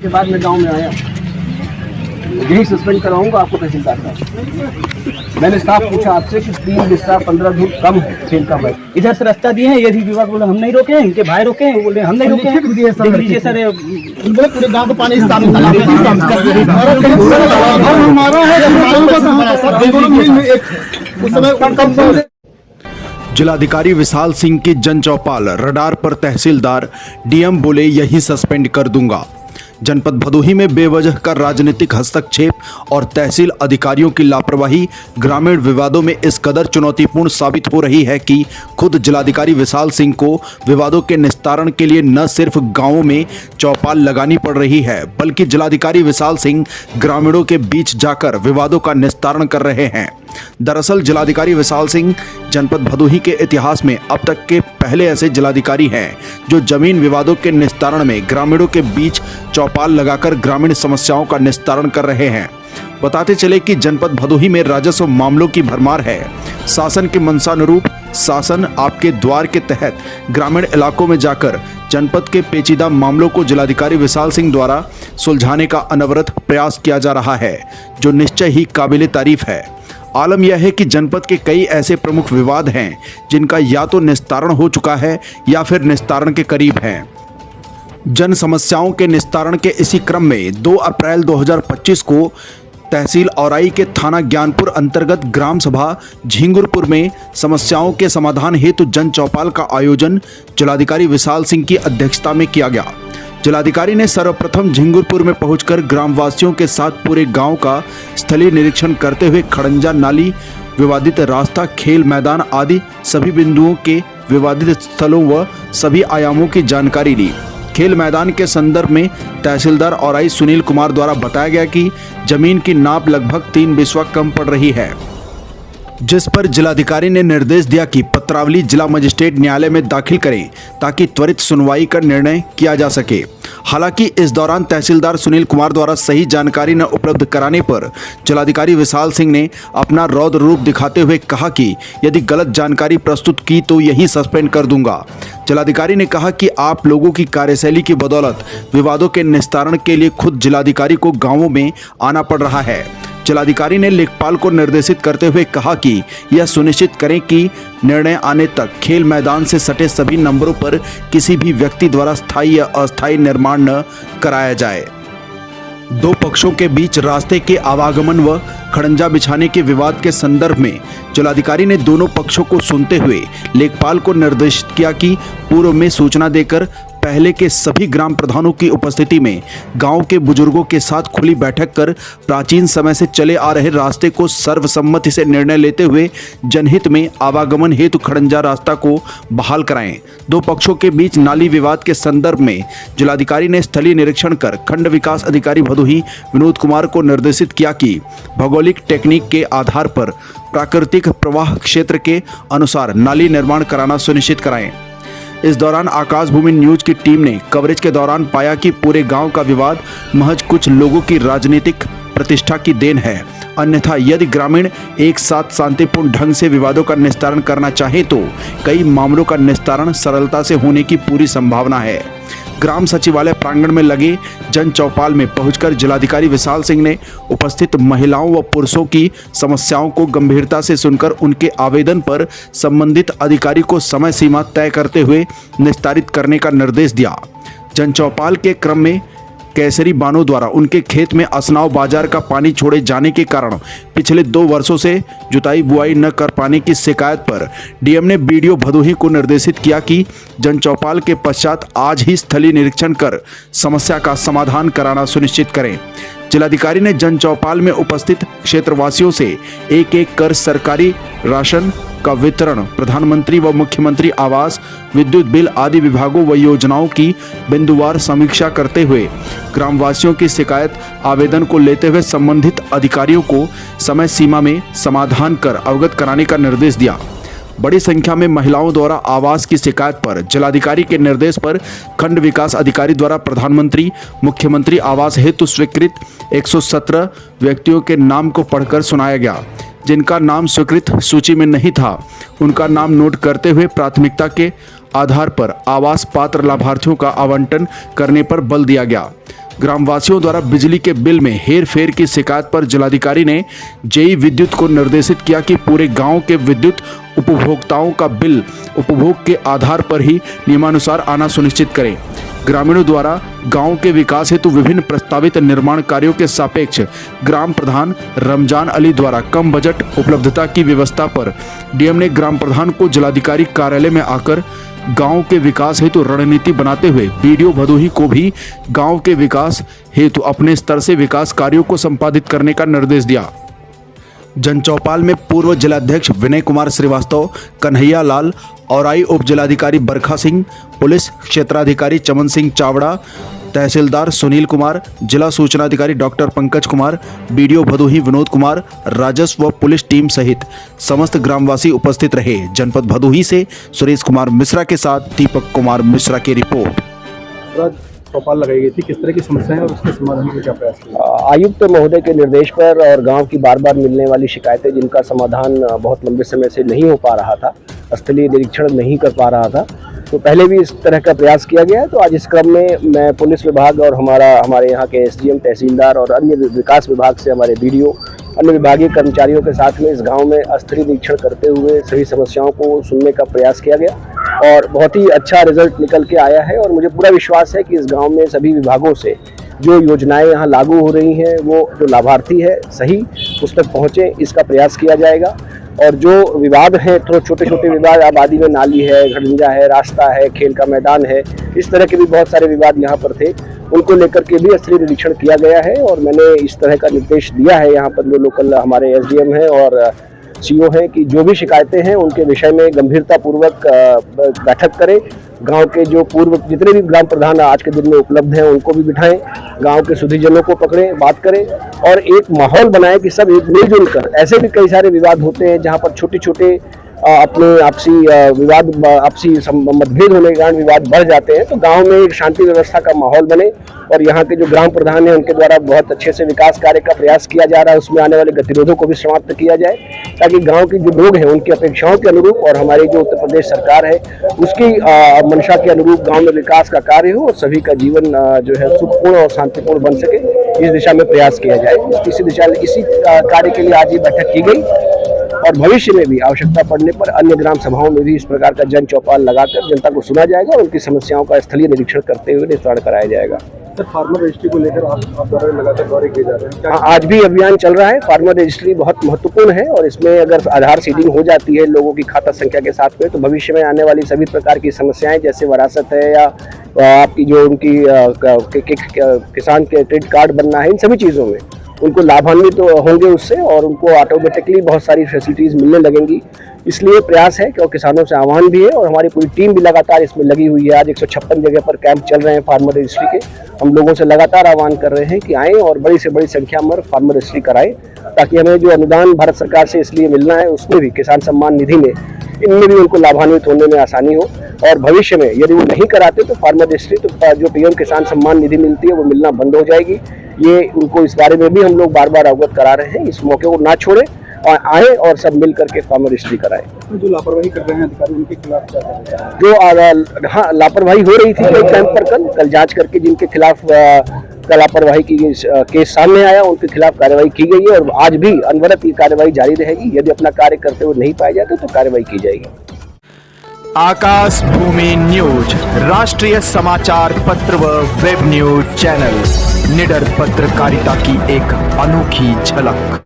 के बाद मैं गांव में आया, यही सस्पेंड कराऊंगा आपको तहसीलदार साहब। मैंने साफ पूछा आपसे कि 3 बिस्सा 15 धूप कम है खेल का भाई, इधर से रास्ता दिए हैं, यदि विभाग बोले हम नहीं रोके हैं, इनके भाई रोके हैं, बोले हम नहीं रोके हैं। सर बोले पूरे गांव को पानी जिलाधिकारी विशाल सिंह की जन चौपाल, रडार पर तहसीलदार, डीएम बोले यही सस्पेंड कर दूंगा। जनपद भदोही में बेवजह का राजनीतिक हस्तक्षेप और तहसील अधिकारियों की लापरवाही ग्रामीण विवादों में इस कदर चुनौतीपूर्ण साबित हो रही है कि खुद जिलाधिकारी विशाल सिंह को विवादों के निस्तारण के लिए न सिर्फ गांवों में चौपाल लगानी पड़ रही है, बल्कि जिलाधिकारी विशाल सिंह ग्रामीणों के बीच जाकर विवादों का निस्तारण कर रहे हैं। दरअसल जिलाधिकारी विशाल सिंह जनपद भदोही के इतिहास में अब तक के पहले ऐसे जिलाधिकारी हैं जो जमीन विवादों के निस्तारण में ग्रामीणों के बीच चौपाल लगाकर ग्रामीण समस्याओं का निस्तारण कर रहे हैं। बताते चले कि जनपद भदोही में राजस्व मामलों की भरमार है। शासन के मंशानुरूप शासन आपके द्वार के तहत ग्रामीण इलाकों में जाकर जनपद के पेचीदा मामलों को जिलाधिकारी विशाल सिंह द्वारा सुलझाने का अनवरत प्रयास किया जा रहा है, जो निश्चय ही काबिले तारीफ है। आलम यह है कि जनपद के कई ऐसे प्रमुख विवाद हैं जिनका या तो निस्तारण हो चुका है या फिर निस्तारण के करीब हैं। जन समस्याओं के निस्तारण के इसी क्रम में 2 अप्रैल 2025 को तहसील औराई के थाना ज्ञानपुर अंतर्गत ग्राम सभा झिंगुरपुर में समस्याओं के समाधान हेतु जन चौपाल का आयोजन जिलाधिकारी विशाल सिंह की अध्यक्षता में किया गया। जिलाधिकारी ने सर्वप्रथम झिंगुरपुर में पहुंचकर ग्रामवासियों के साथ पूरे गांव का स्थलीय निरीक्षण करते हुए खड़ंजा नाली, विवादित रास्ता, खेल मैदान आदि सभी बिंदुओं के विवादित स्थलों व सभी आयामों की जानकारी ली। खेल मैदान के संदर्भ में तहसीलदार औराई सुनील कुमार द्वारा बताया गया कि जमीन की नाप लगभग 3 बिस्वा कम पड़ रही है, जिस पर जिलाधिकारी ने निर्देश दिया कि पत्रावली जिला मजिस्ट्रेट न्यायालय में दाखिल करें ताकि त्वरित सुनवाई का निर्णय किया जा सके। हालांकि इस दौरान तहसीलदार सुनील कुमार द्वारा सही जानकारी न उपलब्ध कराने पर जिलाधिकारी विशाल सिंह ने अपना रौद्र रूप दिखाते हुए कहा कि यदि गलत जानकारी प्रस्तुत की तो यही सस्पेंड कर दूंगा। जिलाधिकारी ने कहा कि आप लोगों की कार्यशैली की बदौलत विवादों के निस्तारण के लिए खुद जिलाधिकारी को गाँवों में आना पड़ रहा है। जिलाधिकारी ने लेखपाल को निर्देशित करते हुए कहा कि यह सुनिश्चित करें कि निर्णय आने तक खेल मैदान से सटे सभी नंबरों पर किसी भी व्यक्ति द्वारा स्थायी या अस्थायी निर्माण न कराया जाए। 2 पक्षों के बीच रास्ते के आवागमन व खड़ंजा बिछाने के विवाद के संदर्भ में जिलाधिकारी ने दोनों पक्षों को सुनते हुए लेखपाल को निर्देशित किया कि पूर्व में सूचना देकर पहले के सभी ग्राम प्रधानों की उपस्थिति में गांव के बुजुर्गों के साथ खुली बैठक कर प्राचीन समय से चले आ रहे रास्ते को सर्वसम्मति से निर्णय लेते हुए जनहित में आवागमन हेतु खड़ंजा रास्ता को बहाल कराएं। 2 पक्षों के बीच नाली विवाद के संदर्भ में जिलाधिकारी ने स्थलीय निरीक्षण कर खंड विकास अधिकारी भदोही विनोद कुमार को निर्देशित किया कि भौगोलिक टेक्निक के आधार पर प्राकृतिक प्रवाह क्षेत्र के अनुसार नाली निर्माण कराना सुनिश्चित कराएं। इस दौरान आकाशभूमि न्यूज की टीम ने कवरेज के दौरान पाया कि पूरे गांव का विवाद महज कुछ लोगों की राजनीतिक प्रतिष्ठा की देन है, अन्यथा यदि ग्रामीण एक साथ शांतिपूर्ण ढंग से विवादों का निस्तारण करना चाहे तो कई मामलों का निस्तारण सरलता से होने की पूरी संभावना है। ग्राम सचिवालय प्रांगण में लगे जन चौपाल में पहुंचकर जिलाधिकारी विशाल सिंह ने उपस्थित महिलाओं व पुरुषों की समस्याओं को गंभीरता से सुनकर उनके आवेदन पर संबंधित अधिकारी को समय सीमा तय करते हुए निस्तारित करने का निर्देश दिया। जन चौपाल के क्रम में केसरी बानो द्वारा उनके खेत में असनाव बाजार का पानी छोड़े जाने के कारण पिछले 2 वर्षों से जुताई बुआई न कर पाने की शिकायत पर डीएम ने बीडीओ भदोही को निर्देशित किया कि जन चौपाल के पश्चात आज ही स्थलीय निरीक्षण कर समस्या का समाधान कराना सुनिश्चित करें। जिलाधिकारी ने जन चौपाल में उपस्थित क्षेत्रवासियों से एक कर सरकारी राशन का वितरण, प्रधानमंत्री व मुख्यमंत्री आवास, विद्युत बिल आदि विभागों व योजनाओं की बिंदुवार समीक्षा करते हुए ग्रामवासियों की शिकायत आवेदन को लेते हुए संबंधित अधिकारियों को समय सीमा में समाधान कर अवगत कराने का निर्देश दिया। बड़ी संख्या में महिलाओं द्वारा आवास की शिकायत पर जिलाधिकारी के निर्देश पर खंड विकास अधिकारी द्वारा प्रधानमंत्री मुख्यमंत्री आवास हेतु स्वीकृत 117 व्यक्तियों के नाम को पढ़कर सुनाया गया। जिनका नाम स्वीकृत सूची में नहीं था उनका नाम नोट करते हुए प्राथमिकता के आधार पर आवास पात्र लाभार्थियों का आवंटन करने पर बल दिया गया। ग्रामवासियों द्वारा बिजली के बिल में हेर फेर की शिकायत पर जिलाधिकारी ने जेई विद्युत को निर्देशित किया कि पूरे गांव के विद्युत उपभोक्ताओं का बिल उपभोग के आधार पर ही नियमानुसार आना सुनिश्चित करें। ग्रामीणों द्वारा गांव के विकास हेतु विभिन्न प्रस्तावित निर्माण कार्यों के सापेक्ष ग्राम प्रधान रमजान अली द्वारा कम बजट उपलब्धता की व्यवस्था पर डीएम ने ग्राम प्रधान को जिलाधिकारी कार्यालय में आकर गांव के विकास हेतु रणनीति बनाते हुए बीडीओ भदोही को भी गांव के विकास हेतु अपने स्तर से विकास कार्यों को संपादित करने का निर्देश दिया। जनचौपाल में पूर्व जिलाध्यक्ष विनय कुमार श्रीवास्तव, कन्हैया लाल, औराई उप जिलाधिकारी बरखा सिंह, पुलिस क्षेत्राधिकारी चमन सिंह चावड़ा, तहसीलदार सुनील कुमार, जिला सूचना अधिकारी डॉक्टर पंकज कुमार, बीडीओ भदोही विनोद कुमार, राजस्व व पुलिस टीम सहित समस्त ग्रामवासी उपस्थित रहे। जनपद भदोही से सुरेश कुमार मिश्रा के साथ दीपक कुमार मिश्रा की रिपोर्ट। चौपाल लगाई गई थी, किस तरह की समस्याएं और उसके समाधान के क्या प्रयास किए? आयुक्त महोदय के निर्देश पर और गांव की बार बार मिलने वाली शिकायतें जिनका समाधान बहुत लंबे समय से नहीं हो पा रहा था, स्थलीय निरीक्षण नहीं कर पा रहा था, तो पहले भी इस तरह का प्रयास किया गया है। तो आज इस क्रम में मैं पुलिस विभाग और हमारे यहाँ के एसडीएम, तहसीलदार और अन्य विकास विभाग से हमारे बीडीओ, अन्य विभागीय कर्मचारियों के साथ में इस गांव में स्थलीय निरीक्षण करते हुए सभी समस्याओं को सुनने का प्रयास किया गया और बहुत ही अच्छा रिजल्ट निकल के आया है। और मुझे पूरा विश्वास है कि इस गांव में सभी विभागों से जो योजनाएं यहाँ लागू हो रही हैं वो जो लाभार्थी है सही उस तक पहुँचे, इसका प्रयास किया जाएगा। और जो विवाद हैं, तो छोटे छोटे विवाद, आबादी में नाली है, घड़ंजा है, रास्ता है, खेल का मैदान है, इस तरह के भी बहुत सारे विवाद यहाँ पर थे, उनको लेकर के भी स्थलीय निरीक्षण किया गया है। और मैंने इस तरह का निर्देश दिया है यहाँ पर जो लोकल हमारे एसडीएम हैं और सीओ हैं कि जो भी शिकायतें हैं उनके विषय में गंभीरतापूर्वक बैठक करें। गांव के जो पूर्व जितने भी ग्राम प्रधान आज के दिन में उपलब्ध हैं उनको भी बिठाएं, गांव के सुधीजनों को पकड़ें, बात करें और एक माहौल बनाएं कि सब मिलजुल कर। ऐसे भी कई सारे विवाद होते हैं जहां पर छोटे छोटे अपने आपसी विवाद, आपसी मतभेद होने के कारण विवाद बढ़ जाते हैं। तो गांव में एक शांति व्यवस्था का माहौल बने और यहाँ के जो ग्राम प्रधान हैं उनके द्वारा बहुत अच्छे से विकास कार्य का प्रयास किया जा रहा है, उसमें आने वाले गतिरोधों को भी समाप्त किया जाए ताकि गांव के जो लोग हैं उनकी अपेक्षाओं के अनुरूप और हमारी जो उत्तर प्रदेश सरकार है उसकी मंशा के अनुरूप गाँव में विकास का कार्य हो और सभी का जीवन जो है सुखपूर्ण और शांतिपूर्ण बन सके, इस दिशा में प्रयास किया जाए। इसी कार्य के लिए आज ये बैठक की गई और भविष्य में भी आवश्यकता पड़ने पर अन्य ग्राम सभाओं में भी इस प्रकार का जन चौपाल लगाकर जनता को सुना जाएगा और उनकी समस्याओं का स्थलीय निरीक्षण करते हुए निस्तारण कराया जाएगा। सर, फार्मर रजिस्ट्री को लेकर आप द्वारा लगातार दौरे किए जा रहे हैं? आज भी अभियान चल रहा है। फार्मर रजिस्ट्री बहुत महत्वपूर्ण है और इसमें अगर आधार सीडिंग हो जाती है लोगों की खाता संख्या के साथ में तो भविष्य में आने वाली सभी प्रकार की समस्याएं जैसे विरासत है या आपकी जो उनकी किसान के क्रेडिट कार्ड बनना है, इन सभी चीज़ों में उनको लाभान्वित तो होंगे उससे और उनको ऑटोमेटिकली बहुत सारी फैसिलिटीज़ मिलने लगेंगी। इसलिए प्रयास है कि किसानों से आह्वान भी है और हमारी पूरी टीम भी लगातार इसमें लगी हुई है। आज 156 जगह पर कैंप चल रहे हैं फार्मर रजिस्ट्री के। हम लोगों से लगातार आह्वान कर रहे हैं कि आएँ और बड़ी से बड़ी संख्या में फार्मर रजिस्ट्री कराएं ताकि हमें जो अनुदान भारत सरकार से इसलिए मिलना है उसमें भी, किसान सम्मान निधि में, इनमें भी उनको लाभान्वित होने में आसानी हो। और भविष्य में यदि वो नहीं कराते तो फार्मर रजिस्ट्री तो जो पीएम किसान सम्मान निधि मिलती है वो मिलना बंद हो जाएगी। ये उनको इस बारे में भी हम लोग बार बार अवगत करा रहे हैं। इस मौके को ना छोड़ें और आए और सब मिल करके फार्मर रजिस्ट्री कराएं। जो लापरवाही कर रहे हैं अधिकारी उनके खिलाफ क्या है? जो हाँ लापरवाही हो रही थी कई कैंप पर कल जांच करके जिनके खिलाफ लापरवाही की केस सामने आया उनके खिलाफ कार्रवाई की गई है और आज भी अनवरत ये कार्रवाई जारी रहेगी। यदि अपना कार्य करते हुए नहीं पाए जाते तो कार्रवाई की जाएगी। आकाश भूमि न्यूज राष्ट्रीय समाचार पत्र व वेब न्यूज चैनल, निडर पत्रकारिता की एक अनोखी झलक।